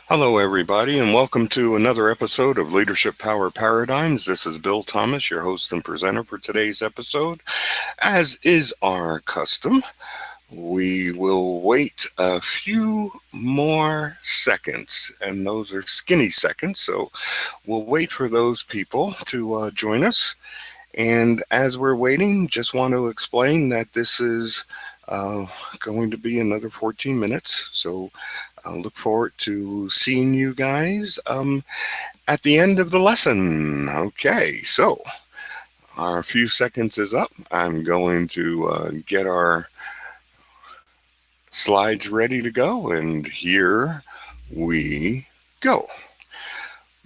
Hello, everybody, and welcome to another episode of Leadership Power Paradigms. This is Bill Thomas, your host and presenter for today's episode. As is our custom, we will wait a few more seconds, and those are skinny seconds, so we'll wait for those people to join us. And as we're waiting, just want to explain that this is uh, going to be another 14 minutes, so I look forward to seeing you guys at the end of the lesson. Okay, so our few seconds is up. I'm going to get our slides ready to go, and here we go.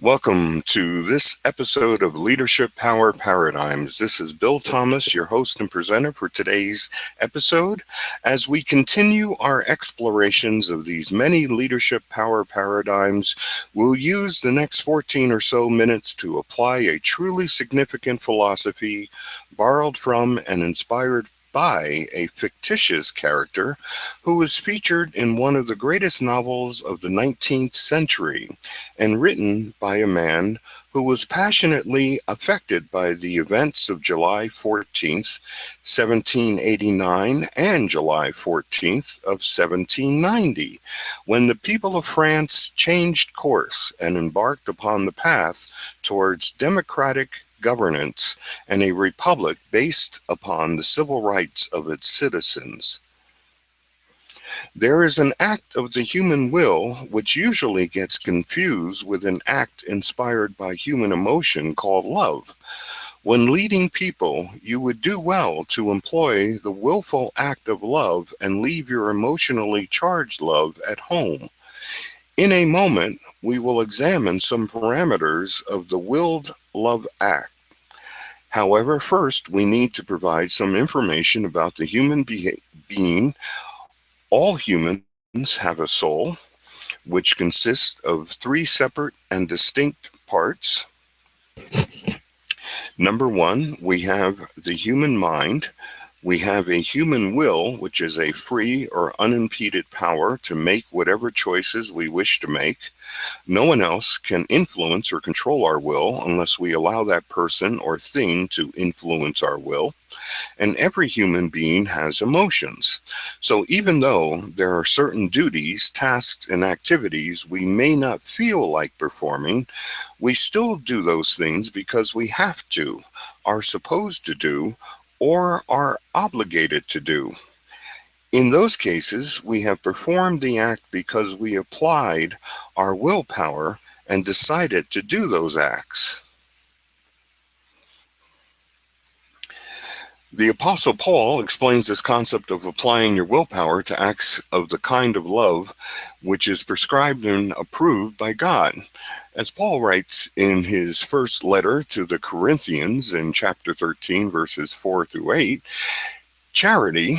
Welcome to this episode of Leadership Power Paradigms. This is Bill Thomas, your host and presenter for today's episode. As we continue our explorations of these many leadership power paradigms, we'll use the next 14 or so minutes to apply a truly significant philosophy borrowed from and inspired by a fictitious character who was featured in one of the greatest novels of the 19th century and written by a man who was passionately affected by the events of July 14th, 1789 and July 14th of 1790, when the people of France changed course and embarked upon the path towards democratic governance and a republic based upon the civil rights of its citizens. There is an act of the human will which usually gets confused with an act inspired by human emotion called love. When leading people, you would do well to employ the willful act of love and leave your emotionally charged love at home. In a moment, we will examine some parameters of the willed love act. However, first we need to provide some information about the human being. All humans have a soul, which consists of three separate and distinct parts. Number one, we have the human mind. We have a human will, which is a free or unimpeded power to make whatever choices we wish to make. No one else can influence or control our will unless we allow that person or thing to influence our will. And every human being has emotions. So even though there are certain duties, tasks, and activities we may not feel like performing, we still do those things because we have to, are supposed to do, or are obligated to do. In those cases, we have performed the act because we applied our willpower and decided to do those acts. The Apostle Paul explains this concept of applying your willpower to acts of the kind of love which is prescribed and approved by God. As Paul writes in his first letter to the Corinthians in chapter 13, verses 4 through 8, charity,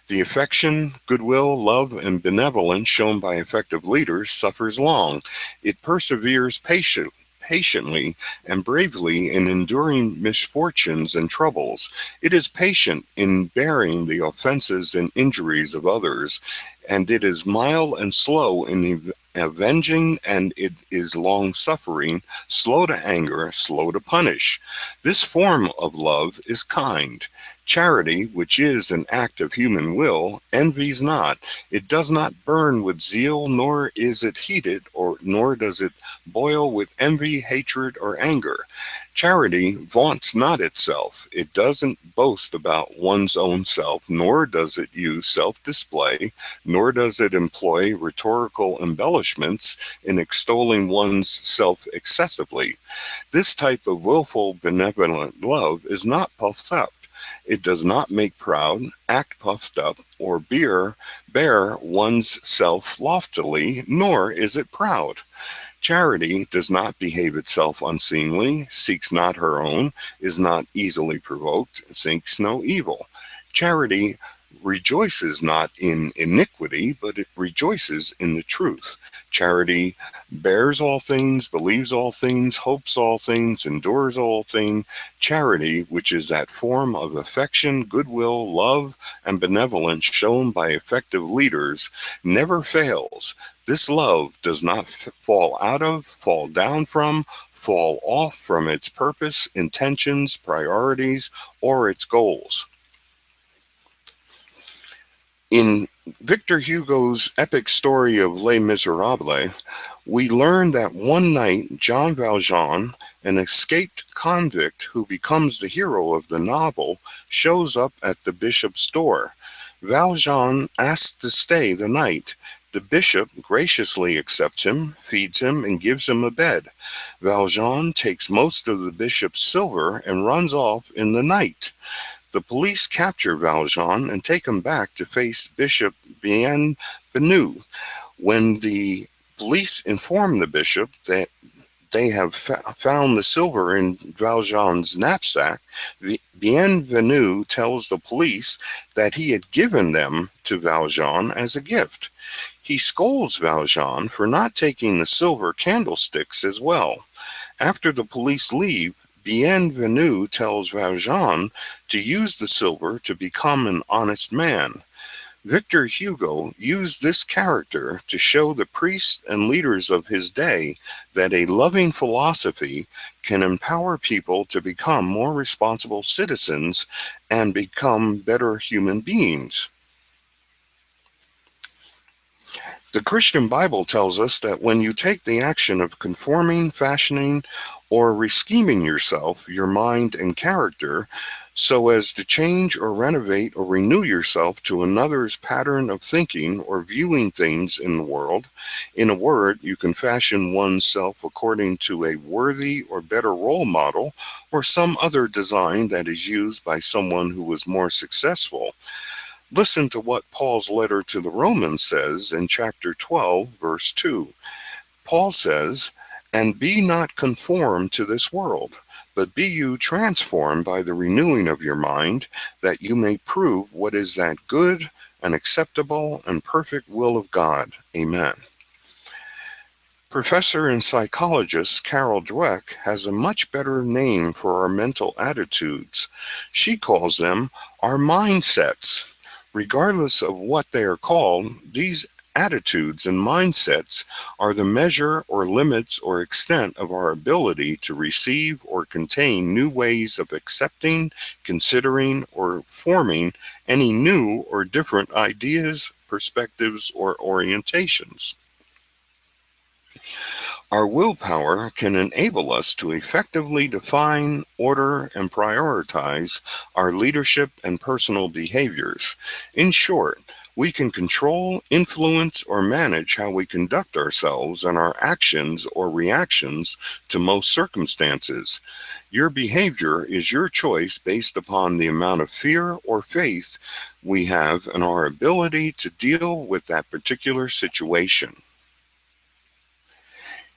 the affection, goodwill, love, and benevolence shown by effective leaders suffers long. It perseveres patiently and bravely in enduring misfortunes and troubles. It is patient in bearing the offenses and injuries of others, and it is mild and slow in avenging, and it is long-suffering, slow to anger, slow to punish. This form of love is kind. Charity, which is an act of human will, envies not. It does not burn with zeal, nor is it heated, nor does it boil with envy, hatred, or anger. Charity vaunts not itself. It doesn't boast about one's own self, nor does it use self-display, nor does it employ rhetorical embellishments in extolling one's self excessively. This type of willful, benevolent love is not puffed up. It does not make proud, act puffed up, or bear one's self loftily, nor is it proud. Charity does not behave itself unseemly, seeks not her own, is not easily provoked, thinks no evil. Charity rejoices not in iniquity, but it rejoices in the truth. Charity bears all things, believes all things, hopes all things, endures all things. Charity, which is that form of affection, goodwill, love, and benevolence shown by effective leaders, never fails, This love does not fall out of, fall down from, fall off from its purpose, intentions, priorities, or its goals. In Victor Hugo's epic story of Les Miserables, we learn that one night Jean Valjean, an escaped convict who becomes the hero of the novel, shows up at the bishop's door. Valjean asks to stay the night. The bishop graciously accepts him, feeds him, and gives him a bed. Valjean takes most of the bishop's silver and runs off in the night. The police capture Valjean and take him back to face Bishop Bienvenu. When the police inform the bishop that they have found the silver in Valjean's knapsack, Bienvenu tells the police that he had given them to Valjean as a gift. He scolds Valjean for not taking the silver candlesticks as well. After the police leave, Bienvenu tells Valjean to use the silver to become an honest man. Victor Hugo used this character to show the priests and leaders of his day that a loving philosophy can empower people to become more responsible citizens and become better human beings. The Christian Bible tells us that when you take the action of conforming, fashioning, or rescheming yourself, your mind, and character so as to change or renovate or renew yourself to another's pattern of thinking or viewing things in the world, in a word, you can fashion oneself according to a worthy or better role model or some other design that is used by someone who was more successful. Listen to what Paul's letter to the Romans says in chapter 12, verse 2. Paul says, "And be not conformed to this world, but be you transformed by the renewing of your mind, that you may prove what is that good and acceptable and perfect will of God." Amen. Professor and psychologist Carol Dweck has a much better name for our mental attitudes. She calls them our mindsets. Regardless of what they are called, these attitudes and mindsets are the measure or limits or extent of our ability to receive or contain new ways of accepting, considering, or forming any new or different ideas, perspectives, or orientations. Our willpower can enable us to effectively define, order, and prioritize our leadership and personal behaviors. In short, we can control, influence, or manage how we conduct ourselves and our actions or reactions to most circumstances. Your behavior is your choice based upon the amount of fear or faith we have in our ability to deal with that particular situation.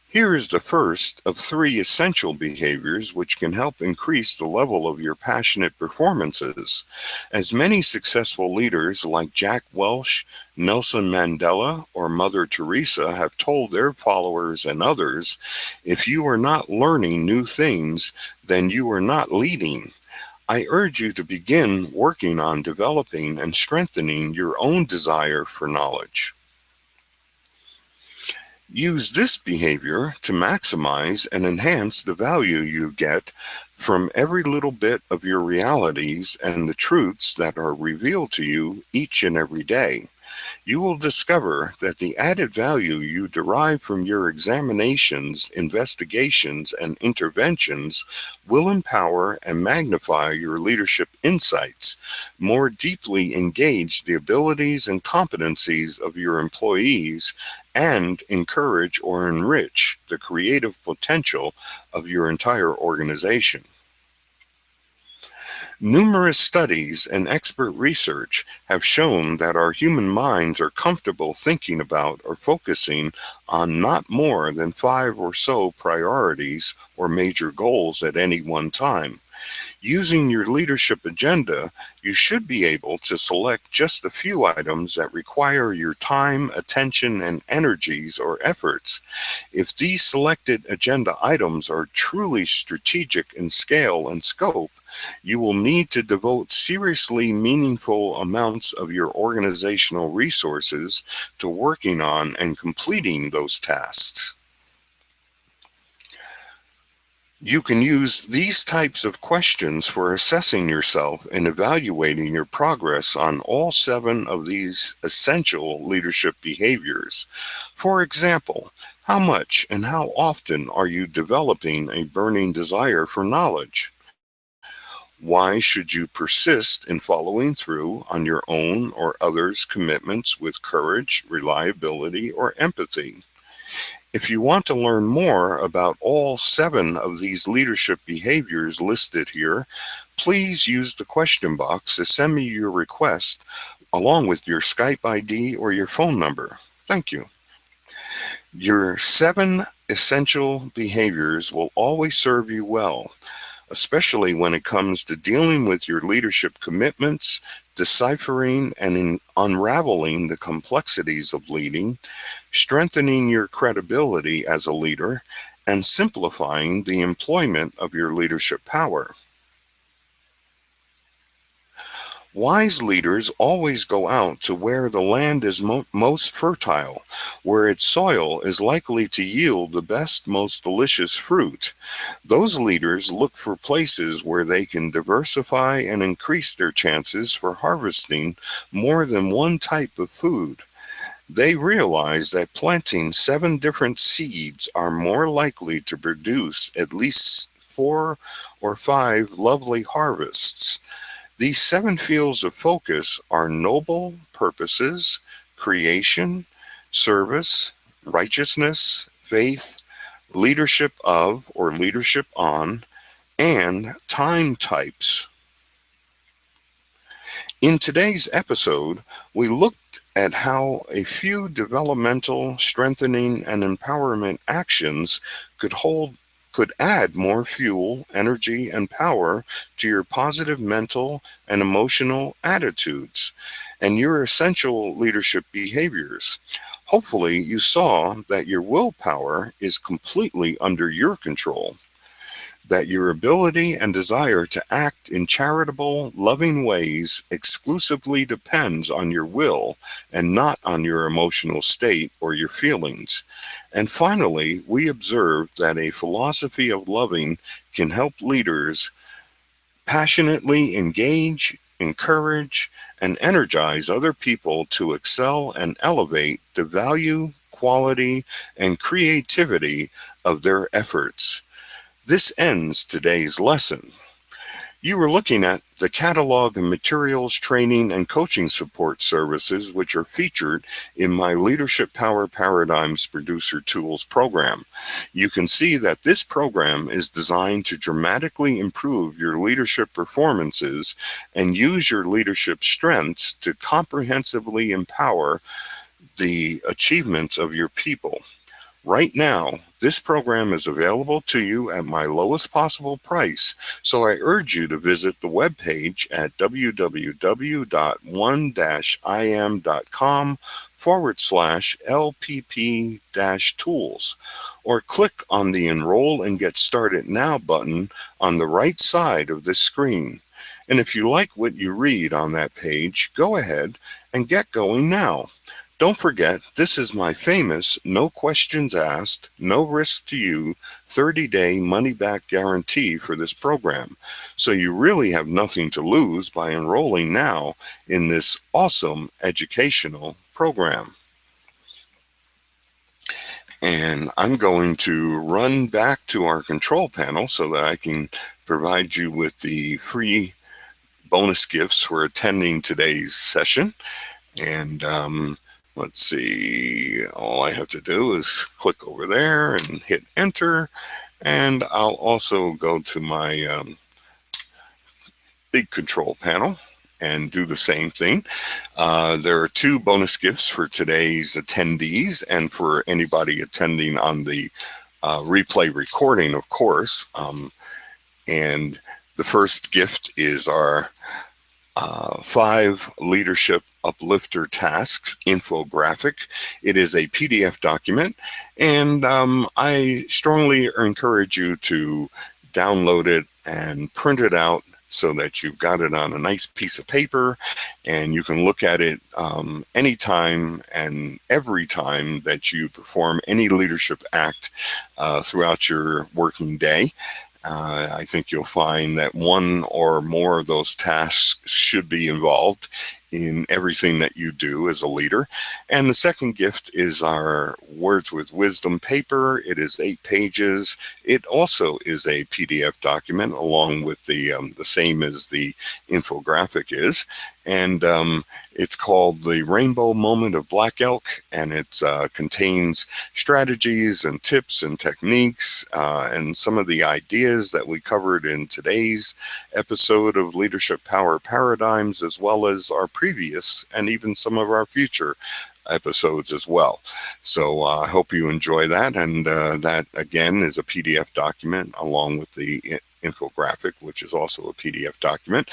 Here is the first of 3 essential behaviors which can help increase the level of your passionate performances. As many successful leaders like Jack Welch, Nelson Mandela, or Mother Teresa have told their followers and others, if you are not learning new things, then you are not leading. I urge you to begin working on developing and strengthening your own desire for knowledge. Use this behavior to maximize and enhance the value you get from every little bit of your realities and the truths that are revealed to you each and every day. You will discover that the added value you derive from your examinations, investigations, and interventions will empower and magnify your leadership insights, more deeply engage the abilities and competencies of your employees, and encourage or enrich the creative potential of your entire organization. Numerous studies and expert research have shown that our human minds are comfortable thinking about or focusing on not more than 5 or so priorities or major goals at any one time. Using your leadership agenda, you should be able to select just a few items that require your time, attention, and energies or efforts. If these selected agenda items are truly strategic in scale and scope, you will need to devote seriously meaningful amounts of your organizational resources to working on and completing those tasks. You can use these types of questions for assessing yourself and evaluating your progress on all 7 of these essential leadership behaviors. For example, how much and how often are you developing a burning desire for knowledge? Why should you persist in following through on your own or others' commitments with courage, reliability, or empathy? If you want to learn more about all 7 of these leadership behaviors listed here, please use the question box to send me your request along with your Skype ID or your phone number. Thank you. Your 7 essential behaviors will always serve you well, especially when it comes to dealing with your leadership commitments, deciphering and unraveling the complexities of leading, strengthening your credibility as a leader, and simplifying the employment of your leadership power. Wise leaders always go out to where the land is most fertile, where its soil is likely to yield the best, most delicious fruit. Those leaders look for places where they can diversify and increase their chances for harvesting more than one type of food. They realize that planting 7 different seeds are more likely to produce at least 4 or 5 lovely harvests. These 7 fields of focus are noble purposes, creation, service, righteousness, faith, leadership of or leadership on, and time types. In today's episode, we looked at how a few developmental, strengthening, and empowerment actions could add more fuel, energy, and power to your positive mental and emotional attitudes and your essential leadership behaviors. Hopefully, you saw that your willpower is completely under your control, that your ability and desire to act in charitable, loving ways exclusively depends on your will and not on your emotional state or your feelings. And finally, we observed that a philosophy of loving can help leaders passionately engage, encourage, and energize other people to excel and elevate the value, quality, and creativity of their efforts. This ends today's lesson. You were looking at the catalog of materials, training, and coaching support services which are featured in my Leadership Power Paradigms Producer Tools program. You can see that this program is designed to dramatically improve your leadership performances and use your leadership strengths to comprehensively empower the achievements of your people. Right now, this program is available to you at my lowest possible price, so I urge you to visit the webpage at www.one-im.com/LPP-tools or click on the Enroll and Get Started Now button on the right side of this screen. And if you like what you read on that page, go ahead and get going now. Don't forget, this is my famous no questions asked, no risk to you 30-day money-back guarantee for this program. So you really have nothing to lose by enrolling now in this awesome educational program. And I'm going to run back to our control panel so that I can provide you with the free bonus gifts for attending today's session. And let's see, all I have to do is click over there and hit enter. And I'll also go to my big control panel and do the same thing. There are 2 bonus gifts for today's attendees and for anybody attending on the replay recording, of course. And The first gift is our 5 Leadership Uplifter Tasks infographic. It is a PDF document, and I strongly encourage you to download it and print it out so that you've got it on a nice piece of paper and you can look at it anytime and every time that you perform any leadership act throughout your working day. I think you'll find that one or more of those tasks should be involved in everything that you do as a leader. And the second gift is our Words with Wisdom paper. It is 8 pages. It also is a PDF document, along with the same as the infographic is. And it's called The Rainbow Moment of Black Elk, and it contains strategies and tips and techniques and some of the ideas that we covered in today's episode of Leadership Power Paradigms, as well as our previous and even some of our future episodes as well. So I hope you enjoy that. And that, again, is a PDF document along with the infographic, which is also a PDF document.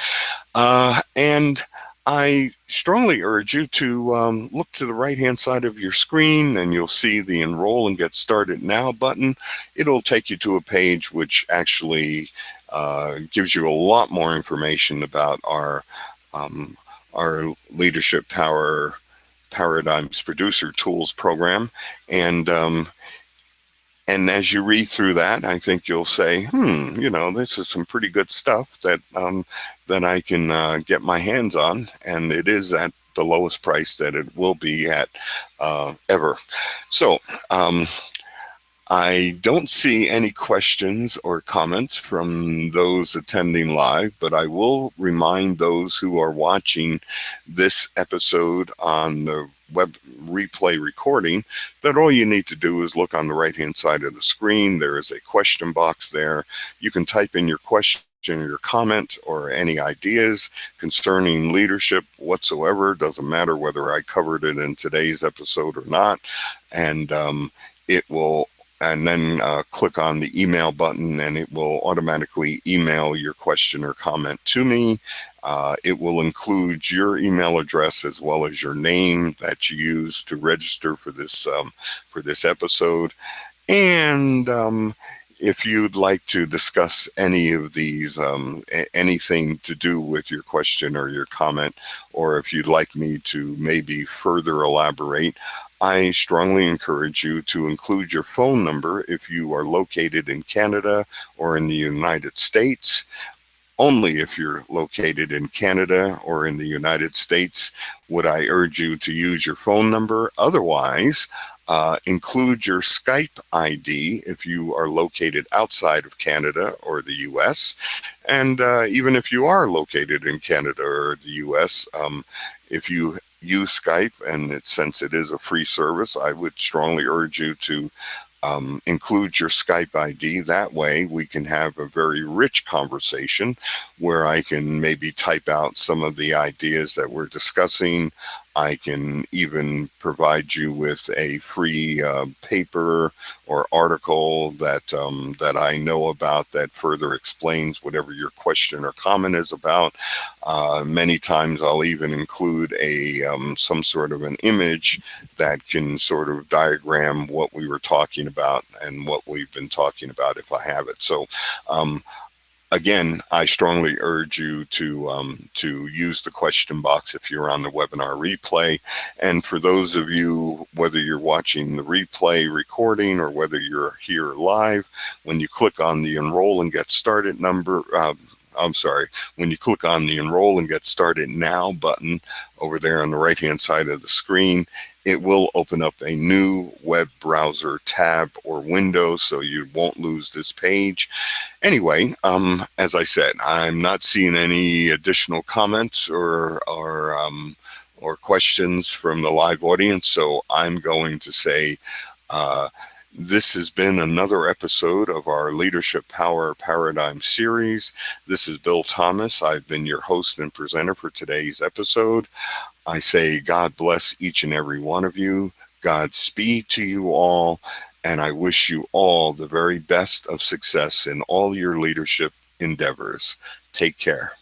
And I strongly urge you to look to the right-hand side of your screen, and you'll see the Enroll and Get Started Now button. It'll take you to a page which actually gives you a lot more information about our Leadership Power Paradigms Producer Tools program. And as you read through that, I think you'll say, this is some pretty good stuff that I can get my hands on. And it is at the lowest price that it will be at ever. So I don't see any questions or comments from those attending live, but I will remind those who are watching this episode on the web replay recording that all you need to do is look on the right-hand side of the screen. There is a question box there. You can type in your question or your comment or any ideas concerning leadership whatsoever. Doesn't matter whether I covered it in today's episode or not. And it will and then click on the email button, and it will automatically email your question or comment to me. It will include your email address as well as your name that you use to register for this episode. And if you'd like to discuss any of these, anything to do with your question or your comment, or if you'd like me to maybe further elaborate, I strongly encourage you to include your phone number if you are located in Canada or in the United States. Only if you're located in Canada or in the United States would I urge you to use your phone number. Otherwise, include your Skype ID if you are located outside of Canada or the US. And even if you are located in Canada or the US, if you use Skype, and since it is a free service, I would strongly urge you to include your Skype ID. That way we can have a very rich conversation where I can maybe type out some of the ideas that we're discussing. I can even provide you with a free paper or article that I know about that further explains whatever your question or comment is about. Many times I'll even include some sort of an image that can sort of diagram what we were talking about and what we've been talking about if I have it. So again, I strongly urge you to use the question box if you're on the webinar replay. And for those of you, whether you're watching the replay recording or whether you're here live, when you click on the Enroll and Get Started when you click on the Enroll and Get Started Now button over there on the right-hand side of the screen, it will open up a new web browser tab or window, so you won't lose this page. Anyway, as I said, I'm not seeing any additional comments or questions from the live audience, so I'm going to say this has been another episode of our Leadership Power Paradigm series. This is Bill Thomas. I've been your host and presenter for today's episode. I say God bless each and every one of you. Godspeed to you all. And I wish you all the very best of success in all your leadership endeavors. Take care.